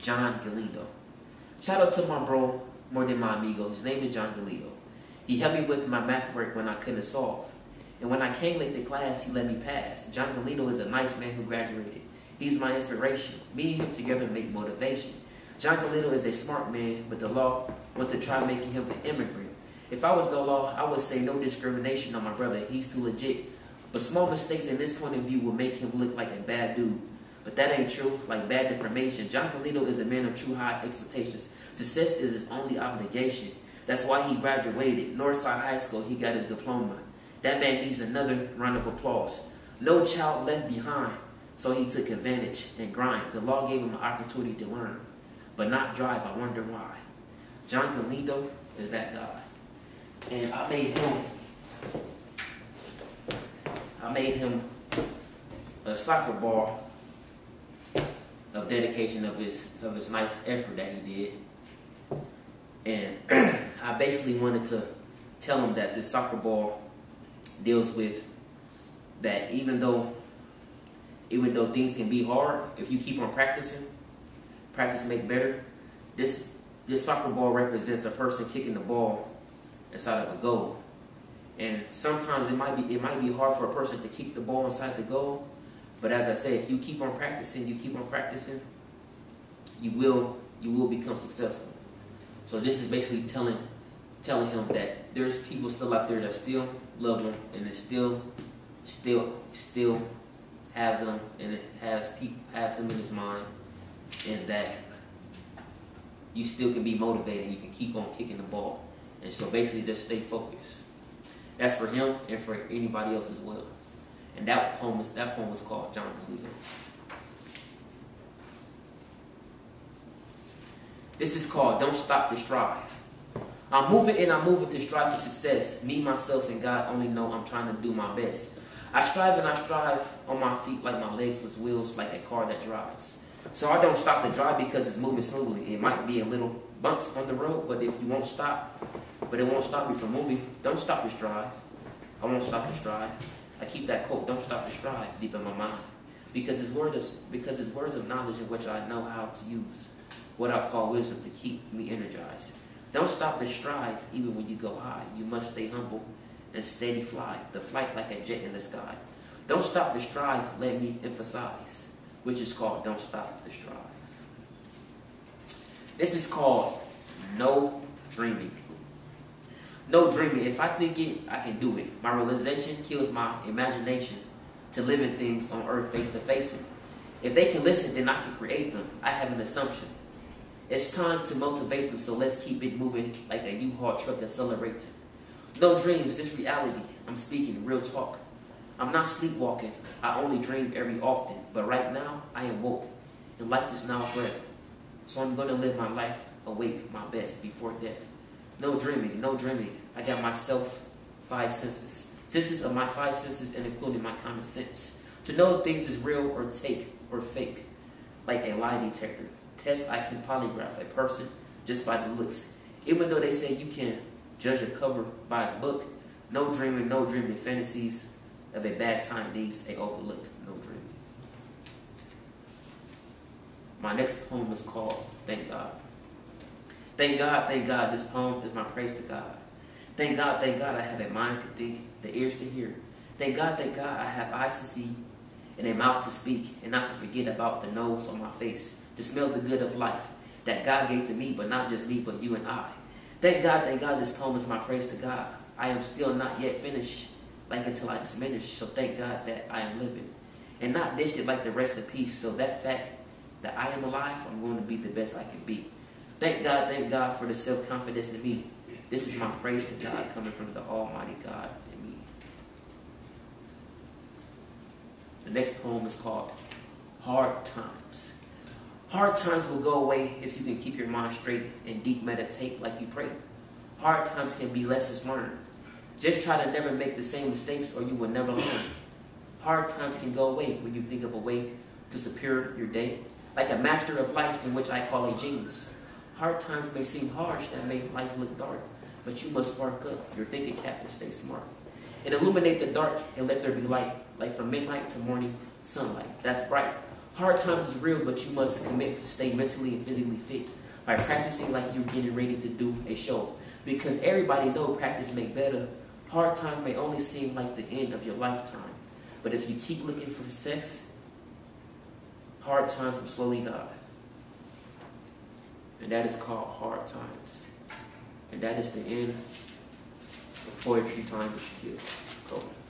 John Galindo. Shout out to my bro, more than my amigo. His name is John Galindo. He helped me with my math work when I couldn't solve. And when I came late to class, he let me pass. John Galindo is a nice man who graduated. He's my inspiration. Me and him together make motivation. John Galindo is a smart man, but the law want to try making him an immigrant. If I was the law, I would say no discrimination on my brother. He's too legit. But small mistakes in this point of view will make him look like a bad dude. But that ain't true, like bad information. John Galindo is a man of true high expectations. Success is his only obligation. That's why he graduated. Northside High School, he got his diploma. That man needs another round of applause. No child left behind, so he took advantage and grind. The law gave him an opportunity to learn, but not drive. I wonder why. John Galindo is that guy. And I made him a soccer ball of dedication of his nice effort that he did. And I basically wanted to tell him that this soccer ball deals with that even though things can be hard, if you keep on practicing, practice make better. This soccer ball represents a person kicking the ball inside of a goal. And sometimes it might be hard for a person to kick the ball inside the goal. But as I say, if you keep on practicing, you will become successful. So this is basically telling him that there's people still out there that still love him, and it still has him, and it has him in his mind, and that you still can be motivated. You can keep on kicking the ball, and so basically just stay focused. That's for him and for anybody else as well. And that poem was called John Galindo. This is called Don't Stop to Strive. I'm moving to strive for success. Me, myself, and God only know I'm trying to do my best. I strive on my feet like my legs was wheels, like a car that drives. So I don't stop to drive because it's moving smoothly. It might be a little bumps on the road, but if you won't stop, but it won't stop you from moving, don't stop to strive. I won't stop to strive. I keep that quote, don't stop to strive, deep in my mind. Because it's words of knowledge in which I know how to use what I call wisdom to keep me energized. Don't stop to strive even when you go high. You must stay humble and steady fly, the flight like a jet in the sky. Don't stop to strive, let me emphasize, which is called Don't Stop to Strive. This is called No Dreaming. No dreaming. If I think it, I can do it. My realization kills my imagination to living things on earth face to face. If they can listen, then I can create them. I have an assumption. It's time to motivate them, so let's keep it moving like a U-Haul truck accelerator. No dreams, this reality. I'm speaking real talk. I'm not sleepwalking. I only dream every often. But right now, I am woke. And life is now a breath. So I'm going to live my life awake, my best, before death. No dreaming, no dreaming. I got myself 5 senses. Senses of my 5 senses and including my common sense. To know if things is real or take or fake. Like a lie detector. Test I can polygraph a person just by the looks. Even though they say you can judge a cover by its book. No dreaming fantasies of a bad time needs a overlook. No dreaming. My next poem is called Thank God. Thank God, this poem is my praise to God. Thank God, I have a mind to think, the ears to hear. Thank God, I have eyes to see, and a mouth to speak, and not to forget about the nose on my face, to smell the good of life that God gave to me, but not just me, but you and I. Thank God, this poem is my praise to God. I am still not yet finished, like until I diminish, so thank God that I am living, and not dished it like the rest in peace, so that fact that I am alive, I'm going to be the best I can be. Thank God for the self-confidence in me. This is my praise to God coming from the Almighty God in me. The next poem is called Hard Times. Hard times will go away if you can keep your mind straight and deep meditate like you pray. Hard times can be lessons learned. Just try to never make the same mistakes or you will never learn. Hard times can go away when you think of a way to secure your day. Like a master of life in which I call a genius. Hard times may seem harsh, that make life look dark, but you must spark up your thinking cap and stay smart. And illuminate the dark and let there be light, like from midnight to morning sunlight. That's bright. Hard times is real, but you must commit to stay mentally and physically fit by practicing like you're getting ready to do a show. Because everybody knows practice makes better. Hard times may only seem like the end of your lifetime. But if you keep looking for success, hard times will slowly die. And that is called hard times. And that is the end of Poetry Time with Shaquielle Coleman.